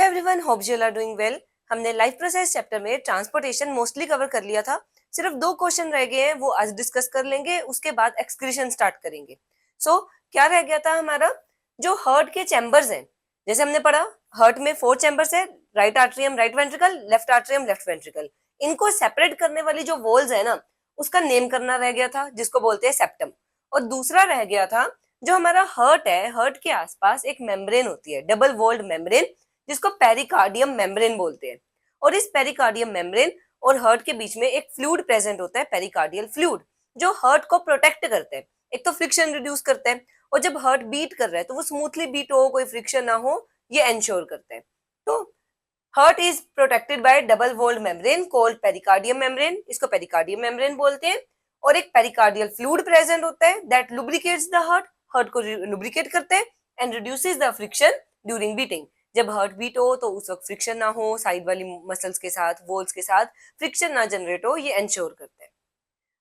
Hello everyone, hope you are doing well. हमने life process chapter में transportation mostly cover कर लिया था। सिर्फ 2 क्वेश्चन रह गए हैं, वो आज डिस्कस कर लेंगे। उसके बाद एक्सक्रीशन स्टार्ट करेंगे। क्या रह गया था हमारा? जो हार्ट के चैम्बर्स हैं, जैसे हमने पढ़ा हार्ट में 4 चैम्बर्स है, right atrium right ventricle, left atrium left ventricle. इनको सेपरेट करने वाली जो वॉल्स है ना, उसका नेम करना रह गया था, जिसको बोलते हैं सेप्टम। और दूसरा रह गया था, जो हमारा हार्ट है, हार्ट के आसपास एक मेम्ब्रेन होती है, डबल वॉल्ड मेम्ब्रेन, जिसको पेरिकार्डियम मेम्ब्रेन बोलते हैं। और इस पेरिकार्डियम मेम्ब्रेन और हार्ट के बीच में एक फ्लूइड प्रेजेंट होता है, पेरिकार्डियल फ्लूइड, जो हार्ट को प्रोटेक्ट करते हैं। एक तो फ्रिक्शन रिड्यूस करते हैं, और जब हार्ट बीट कर रहा है तो वो स्मूथली बीट हो, कोई फ्रिक्शन ना हो, ये एंश्योर करते हैं। तो heart is protected by double walled membrane called pericardium membrane, इसको पेरिकार्डियम मेम्ब्रेन बोलते हैं। और एक पेरिकार्डियल फ्लूइड प्रेजेंट होता है that lubricates the heart, heart को लुब्रिकेट करते हैं and reduces the friction during beating. जब हार्ट बीट हो तो उस वक्त फ्रिक्शन ना हो, साइड वाली मसल्स के साथ, वॉल्स के साथ फ्रिक्शन ना जनरेट हो, ये एंश्योर करते हैं।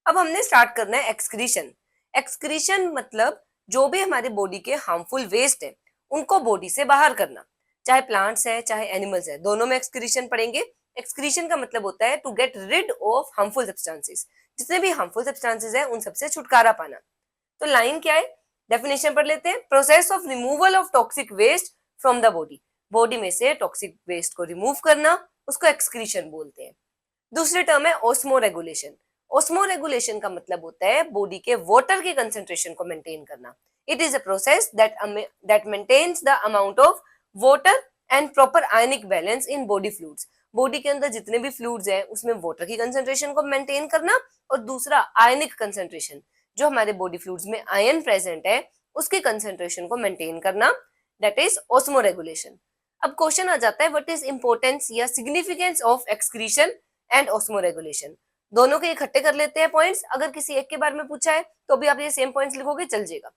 अब हमने स्टार्ट करना है एक्सक्रीशन। एक्सक्रीशन मतलब जो भी हमारे बॉडी के हार्मफुल वेस्ट है, उनको बॉडी से बाहर करना। चाहे प्लांट्स है चाहे एनिमल्स है, दोनों में एक्सक्रीशन पढ़ेंगे। एक्सक्रीशन का मतलब होता है to get rid of harmful substances. जितने भी हार्मफुल सब्सटेंसेस है उन सबसे छुटकारा पाना। तो लाइन क्या है, डेफिनेशन पढ़ लेते हैं। Process of removal of toxic waste from the body, body में से टॉक्सिक वेस्ट को रिमूव करना, उसको एक्सक्रीशन बोलते हैं। दूसरी टर्म है ओस्मो रेगुलेशन। ओस्मो रेगुलेशन का मतलब होता है बॉडी के वाटर की कंसेंट्रेशन को मेंटेन करना। It is a process that maintains the amount of water and proper ionic balance in body fluids. Body के अंदर जितने भी फ्लूइड्स हैं उसमें वाटर की कंसेंट्रेशन को मेंटेन करना, और दूसरा आयनिक कंसेंट्रेशन, जो हमारे बॉडी फ्लूइड्स में आयन प्रेजेंट है उसकी कंसेंट्रेशन को मेंटेन करना, दैट इज ओस्मो रेगुलेशन। अब क्वेश्चन आ जाता है, व्हाट इज इंपॉर्टेंस या significance of excretion and osmo regulation. दोनों के इकट्ठे कर लेते हैं पॉइंट्स। अगर किसी एक के बारे में पूछा है तो भी आप ये सेम पॉइंट्स लिखोगे, चल जाएगा।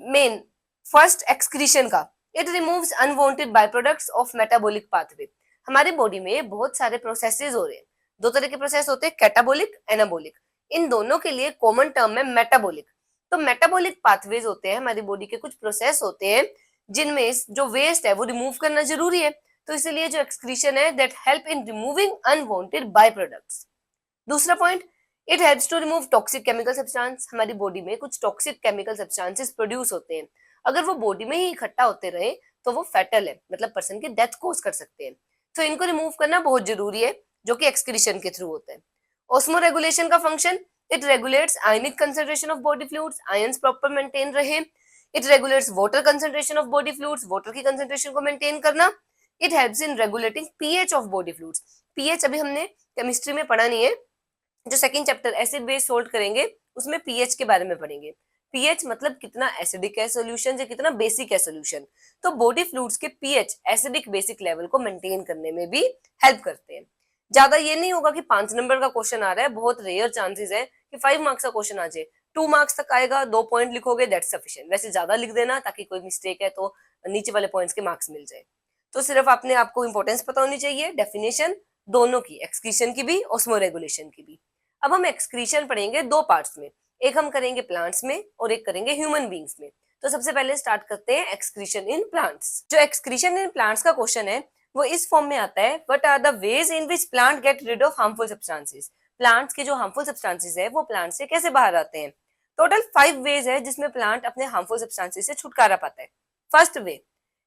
मेन फर्स्ट एक्सक्रीशन का, it removes unwanted by products of metabolic pathway. हमारी बॉडी में बहुत सारे प्रोसेसेस हो रहे हैं। 2 तरह के प्रोसेस होते हैं, कैटाबॉलिक, एनाबॉलिक। इन दोनों के लिए कॉमन टर्म है मेटाबॉलिक। तो मेटाबॉलिक पाथवेज होते हैं, हमारी बॉडी के कुछ प्रोसेस होते हैं जिनमें जो वेस्ट है वो रिमूव करना जरूरी है। तो इसलिए जो एक्सक्रीशन है that help in removing unwanted by products. दूसरा point, it helps to remove toxic chemical substance. हमारी बॉडी में कुछ टॉक्सिक केमिकल सब्सटेंसेस प्रोड्यूस होते हैं, अगर वो बॉडी में ही इकट्ठा होते रहे तो वो फैटल है, मतलब पर्सन की डेथ कोज कर सकते हैं। तो इनको रिमूव करना बहुत जरूरी है, जो कि एक्सक्रीशन के थ्रू होता है। ऑस्मो रेगुलेशन का function, it regulates ionic concentration of body fluids, ions proper maintain रहे। It regulates water concentration of body fluids, water की कंसेंट्रेशन को मेंटेन करना। It helps in regulating pH of body fluids. PH अभी हमने chemistry में पढ़ा नहीं है, जो second chapter acid base salt करेंगे उसमें पीएच के बारे में पढ़ेंगे। पीएच मतलब कितना एसिडिक है सॉल्यूशन या कितना बेसिक है सॉल्यूशन। तो बॉडी फ्लूइड्स के पीएच एसिडिक बेसिक लेवल को मेंटेन करने में भी हेल्प करते हैं। ज्यादा ये नहीं होगा कि 5 नंबर का क्वेश्चन आ रहा है, बहुत रेयर चांसेस है कि 5 मार्क्स का क्वेश्चन आ जाए। 2 मार्क्स तक आएगा, 2 पॉइंट लिखोगे, दैट्स सफिशिएंट। वैसे ज्यादा लिख देना ताकि कोई मिस्टेक है तो नीचे वाले पॉइंट्स के मार्क्स मिल जाए। तो सिर्फ आपने आपको इंपॉर्टेंस पता होनी चाहिए, डेफिनेशन दोनों की, एक्सक्रीशन की भी, ऑस्मो रेगुलेशन की भी। अब हम एक्सक्रीशन पढ़ेंगे 2 पार्ट्स में, एक हम करेंगे प्लांट्स में और एक करेंगे ह्यूमन बींग्स में। तो सबसे पहले स्टार्ट करते हैं एक्सक्रीशन इन प्लांट्स। जो एक्सक्रीशन इन प्लांट्स का क्वेश्चन है वो इस फॉर्म में आता है, what are the ways in which plant get rid of harmful substances. Plants के जो हार्मफुल सब्सटेंसेस है वो प्लांट से कैसे बाहर आते हैं। टोटल 5 वेज है जिसमें प्लांट अपने हार्मफुल सब्सटेंसेस से छुटकारा पाता है। First way,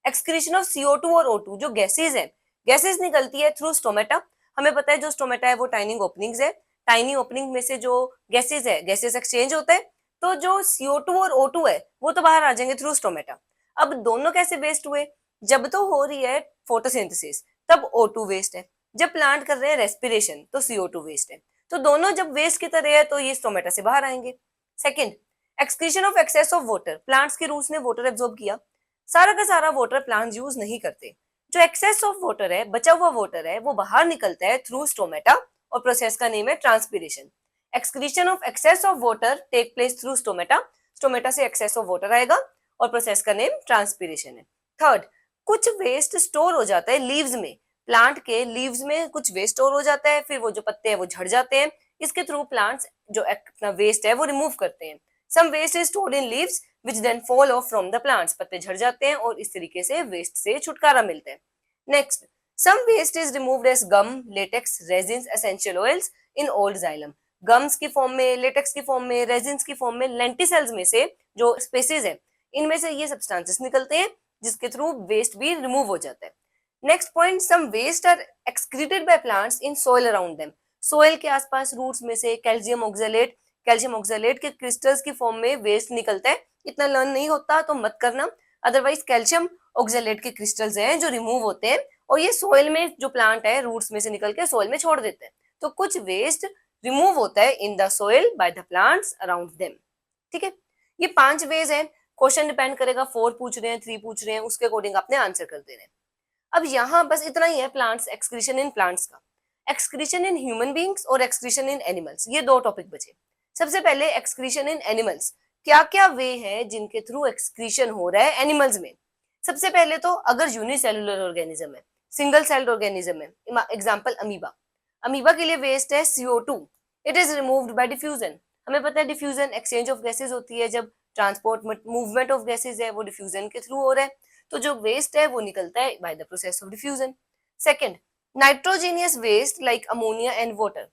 excretion of CO2 और O2, जो गैसेज है, गैसेज निकलती है थ्रू स्टोमेटा। हमें पता है जो स्टोमेटा है वो टाइनी ओपनिंग्स है, टाइनी ओपनिंग में से जो गैसेज है, गैसेज एक्सचेंज होता है। तो जो CO2 और O2 है वो तो बाहर आ जाएंगे थ्रू स्टोमेटा। अब दोनों कैसे वेस्ट हुए, जब तो हो रही है फोटोसिंथेसिस तब O2 वेस्ट है, जब प्लांट कर रहे हैं रेस्पिरेशन तो CO2 वेस्ट है। तो दोनों जब वेस्ट की तरह है तो ये स्टोमेटा से बाहर आएंगे। Second, excretion of excess of water. Plants के रूट्स ने वाटर एब्जॉर्ब किया, सारा का सारा वाटर प्लांट्स यूज नहीं करते। जो एक्सेस ऑफ वाटर है, बचा हुआ वाटर है, वो बाहर निकलता है थ्रू स्टोमेटा और प्रोसेस का नेम है transpiration. Excretion of excess of water take place through stomata, stomata से एक्सेस ऑफ वाटर आएगा और प्रोसेस का नेम ट्रांसपीरेशन है। थर्ड, कुछ वेस्ट स्टोर हो जाता है लीव्स में, प्लांट के लीव्स में कुछ वेस्ट स्टोर हो जाता है, फिर वो जो पत्ते हैं वो झड़ जाते हैं। इसके थ्रू प्लांट्स जो अपना वेस्ट है वो रिमूव करते हैं। Some waste is stored in leaves which then fall off from the plants, पत्ते झड़ जाते हैं और इस तरीके से वेस्ट से छुटकारा मिलता है। Next, some waste is removed as gum, latex, resins, essential oils in old xylem. Gums की फॉर्म में, लेटेक्स की फॉर्म में, रेजिन्स की फॉर्म में, लेंटिसेल्स में से जो स्पेसीज है इनमें से ये सब्सटेंसेस निकलते हैं जिसके थ्रू वेस्ट भी रिमूव हो जाता है। Next point, some waste are excreted by plants in soil around them. Soil के आसपास रूट्स में से कैल्शियम ऑक्सलेट के क्रिस्टल्स की फॉर्म में वेस्ट निकलता है। इतना लर्न नहीं होता तो मत करना, अदरवाइज कैल्शियम ऑक्सलेट के क्रिस्टल्स हैं जो रिमूव होते हैं और ये सोइल में जो प्लांट है रूट्स में से निकल के सोइल में छोड़ देते हैं। तो कुछ वेस्ट रिमूव होता है in the soil by the plants around them. ठीक है, ये 5 वेज है। क्वेश्चन डिपेंड करेगा 4 पूछ रहे हैं, 3 पूछ रहे हैं, उसके अकॉर्डिंग आपने आंसर कर देना है। अब यहाँ बस इतना ही है प्लांट्स, एक्सक्रीशन इन प्लांट्स का। एक्सक्रीशन इन ह्यूमन बींग्स और एक्सक्रीशन इन एनिमल्स, ये 2 टॉपिक बचे। सबसे पहले एक्सक्रीशन इन एनिमल्स, क्या क्या वे है जिनके थ्रू एक्सक्रीशन हो रहा है एनिमल्स में। सबसे पहले तो अगर यूनिसेलुलर ऑर्गेनिज्म है, सिंगल सेल्ड ऑर्गेनिज्म है, एग्जांपल अमीबा, अमीबा के लिए वेस्ट है CO2, it is removed by diffusion. हमें पता है डिफ्यूजन एक्सचेंज ऑफ गैसेज होती है, जब ट्रांसपोर्ट मूवमेंट ऑफ गैसेज है वो डिफ्यूजन के थ्रू हो रहा है, तो जो वेस्ट है वो निकलता है by the process of diffusion. Second, nitrogenous waste like ammonia and water.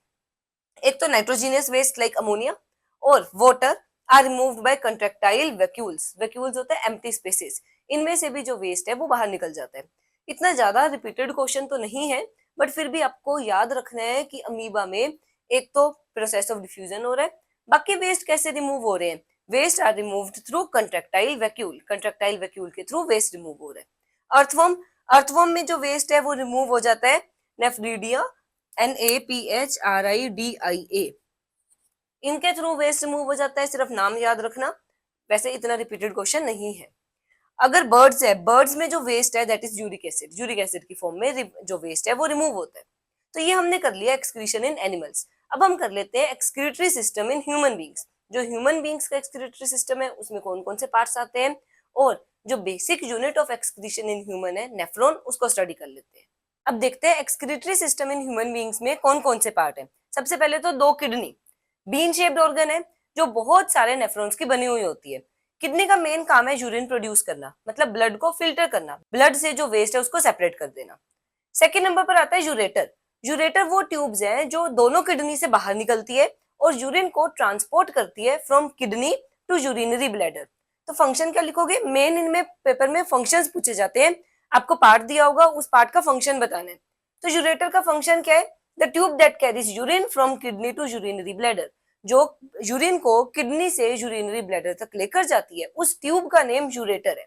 एक तो नाइट्रोजीनियस वेस्ट लाइक अमोनिया और water are removed by contractile vacuoles. Vacuoles होते हैं एम्प्टी स्पेसेस, इनमें से भी जो वेस्ट है वो बाहर निकल जाता है। इतना ज्यादा रिपीटेड क्वेश्चन तो नहीं है, बट फिर भी आपको याद रखना है कि अमीबा में एक तो प्रोसेस ऑफ डिफ्यूजन हो रहा है, बाकी वेस्ट कैसे रिमूव हो रहे हैं, waste are removed through contractile vacuole, contractile vacuole के थ्रू वेस्ट रिमूव हो रहा है। अर्थवर्म, अर्थवर्म में जो वेस्ट है वो रिमूव हो जाता है नेफ्रिडिया, NAPHRIDIA, इनके थ्रू वेस्ट रिमूव हो जाता है, सिर्फ नाम याद रखना, वैसे इतना रिपीटेड क्वेश्चन नहीं है। अगर बर्ड्स है, बर्ड्स में जो वेस्ट है that is uric acid, uric acid की फॉर्म में जो वेस्ट है वो रिमूव होता है। तो ये हमने कर लिया एक्सक्रीशन इन एनिमल्स। अब हम कर लेते हैं excretory system in human beings. जो ह्यूमन बींग्स का एक्सक्रीटरी सिस्टम है उसमें कौन कौन से पार्ट्स आते हैं, और जो basic unit of excretion in human है नेफ्रॉन, उसको स्टडी कर लेते हैं। अब देखते हैं excretory system in human beings में कौन कौन से पार्ट है। सबसे पहले तो 2 किडनी, बीन शेप्ड ऑर्गन है जो बहुत सारे नेफ्रॉन्स की बनी हुई होती है। किडनी का मेन काम है यूरिन प्रोड्यूस करना, मतलब ब्लड को फिल्टर करना, ब्लड से जो वेस्ट है उसको सेपरेट कर देना। सेकेंड नंबर पर आता है यूरेटर। यूरेटर वो ट्यूब्स हैं जो दोनों किडनी से बाहर निकलती है और यूरिन को ट्रांसपोर्ट करती है from kidney to urinary bladder. तो फंक्शन क्या लिखोगे, मेन इनमें पेपर में फंक्शंस पूछे जाते हैं, आपको पार्ट दिया होगा उस पार्ट का फंक्शन बताना है। तो यूरेटर का फंक्शन क्या है, the tube that carries urine from kidney to urinary bladder, जो यूरिन को किडनी से यूरिनरी ब्लैडर तक लेकर जाती है, उस ट्यूब का नेम यूरेटर है।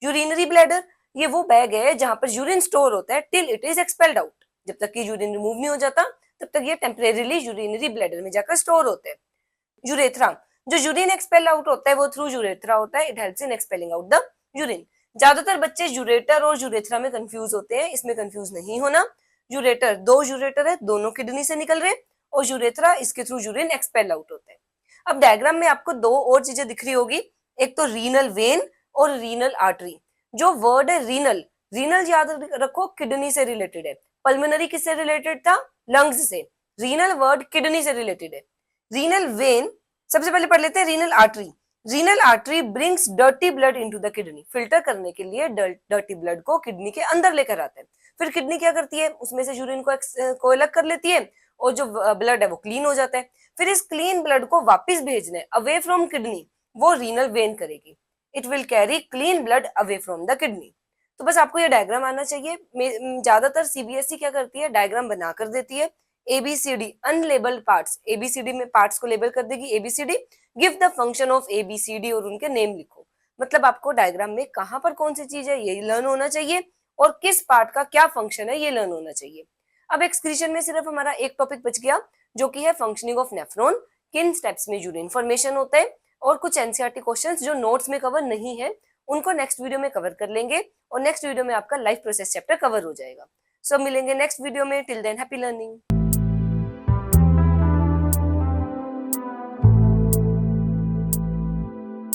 यूरिनरी ब्लैडर ये वो बैग है जहां पर यूरिन स्टोर होता है till it is expelled out. जब तक ये यूरिन रिमूव नहीं हो जाता तब तक ये टेम्परेरीली यूरिनरी ब्लैडर में जाकर स्टोर होते हैं। यूरेथ्रा, जो यूरिन एक्सपेल आउट होता है वो थ्रू यूरेथ्रा होता है, it helps in expelling out the urine. ज्यादातर बच्चे यूरेटर और यूरेथ्रा में कंफ्यूज होते हैं, इसमें कंफ्यूज नहीं होना। यूरेटर, 2 यूरेटर है, दोनों किडनी से निकल रहे, और यूरेथ्रा इसके थ्रू यूरिन एक्सपेल आउट होता है। अब डायग्राम में आपको 2 और चीजें दिख रही होगी, एक तो रीनल वेन और रीनल आर्टरी। जो वर्ड है रीनल, रीनल याद रखो किडनी से रिलेटेड है, पल्मोनरी किससे रिलेटेड था, लंग्स से, रीनल वर्ड किडनी से रिलेटेड है। रीनल वेन सबसे पहले पढ़ लेते हैं, renal artery. Renal artery brings dirty blood into the kidney, filter करने के लिए डर्टी ब्लड को किडनी के अंदर लेकर आते हैं। फिर किडनी क्या करती है, उसमें से यूरिन को अलग कर लेती है और जो ब्लड है वो क्लीन हो जाता है। फिर इस क्लीन ब्लड को वापस भेजना है अवे फ्रॉम किडनी, वो रीनल वेन करेगी, it will carry clean blood away from the kidney. तो बस आपको ये डायग्राम आना चाहिए। ज्यादातर सीबीएसई क्या करती है, डायग्राम बना कर देती है, ABCD अनलेबल्ड पार्ट्स, ABCD में पार्ट्स को लेबल कर देगी, ABCD give the function of ABCD और उनके नेम लिखो। मतलब आपको डायग्राम में कहां पर कौन सी चीज है ये लर्न होना चाहिए और किस पार्ट का क्या फंक्शन है ये लर्न होना चाहिए। अब एक्सक्रीशन में सिर्फ हमारा एक टॉपिक बच गया जो कि है फंक्शनिंग ऑफ नेफ्रॉन, किन स्टेप्स में यूरिन फॉर्मेशन होता है, और कुछ एनसीईआरटी क्वेश्चंस जो नोट्स में कवर नहीं है उनको नेक्स्ट वीडियो में कवर कर लेंगे, और नेक्स्ट वीडियो में आपका लाइफ प्रोसेस चैप्टर कवर हो जाएगा। सो मिलेंगे नेक्स्ट वीडियो में, टिल देन हैप्पी लर्निंग।